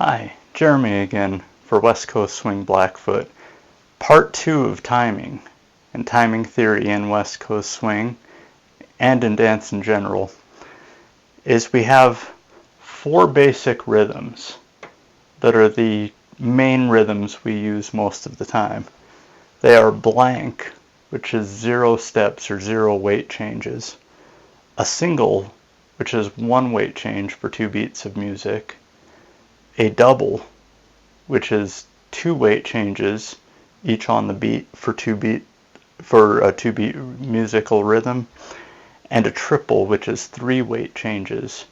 Hi, Jeremy again for West Coast Swing Blackfoot. Part 2 of timing and timing theory in West Coast Swing and in dance in general is we have 4 basic rhythms that are the main rhythms we use most of the time. They are blank, which is 0 steps or 0 weight changes, a single, which is 1 weight change for 2 beats of music, a double, which is 2 weight changes each on the beat for a 2 beat musical rhythm, and a triple, which is 3 weight changes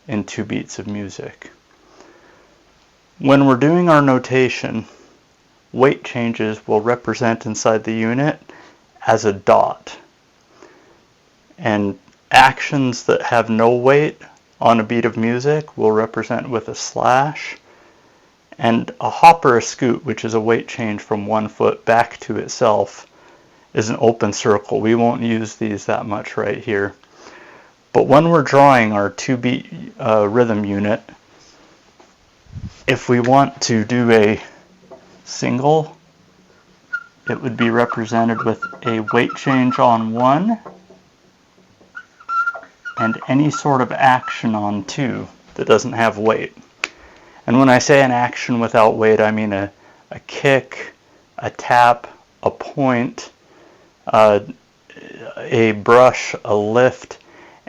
in 2 beats of music. When we're doing our notation, weight changes will represent inside the unit as a dot, and actions that have no weight on a beat of music will represent with a slash, and a hop or a scoot, which is a weight change from one foot back to itself, is an open circle. We won't use these that much right here. But when we're drawing our 2 beat rhythm unit, if we want to do a single, it would be represented with a weight change on 1 and any sort of action on 2 that doesn't have weight. And when I say an action without weight, I mean a kick, a tap, a point, a brush, a lift,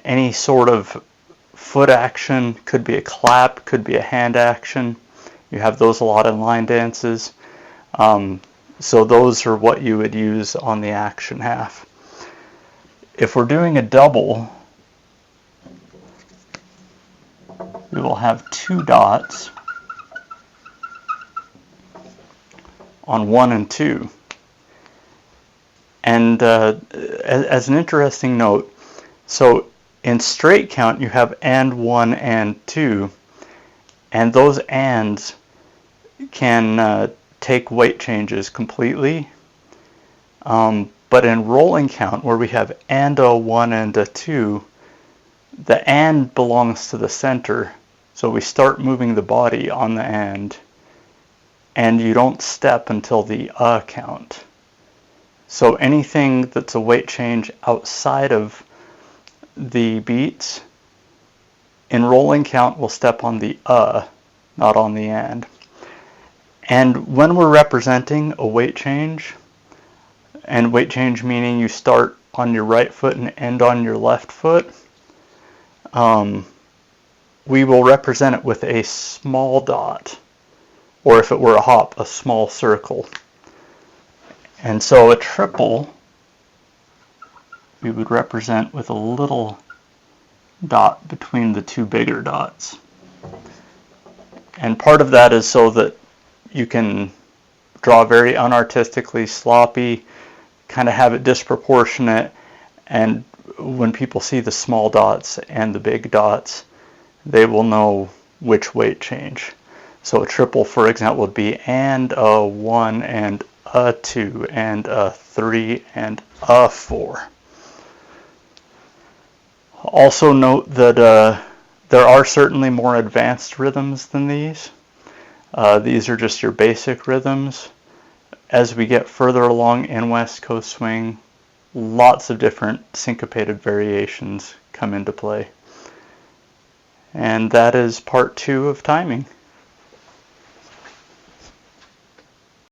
any sort of foot action. Could be a clap, could be a hand action. You have those a lot in line dances. So those are what you would use on the action half. If we're doing a double, we will have 2 dots on 1 and 2. And as an interesting note, so in straight count you have and 1 and 2, and those ands can take weight changes completely. But in rolling count, where we have and a 1 and a 2, the and belongs to the center, so we start moving the body on the and you don't step until the count. So anything that's a weight change outside of the beats, in rolling count we'll step on the not on the and. And when we're representing a weight change, and weight change meaning you start on your right foot and end on your left foot, we will represent it with a small dot, or if it were a hop, a small circle. And so a triple we would represent with a little dot between the 2 bigger dots. And part of that is so that you can draw very unartistically, sloppy, kind of have it disproportionate, and when people see the small dots and the big dots, they will know which weight change. So a triple, for example, would be and a 1 and a 2 and a 3 and a 4. Also note that there are certainly more advanced rhythms than these. These are just your basic rhythms. As we get further along in West Coast Swing, lots of different syncopated variations come into play. And that is part 2 of timing.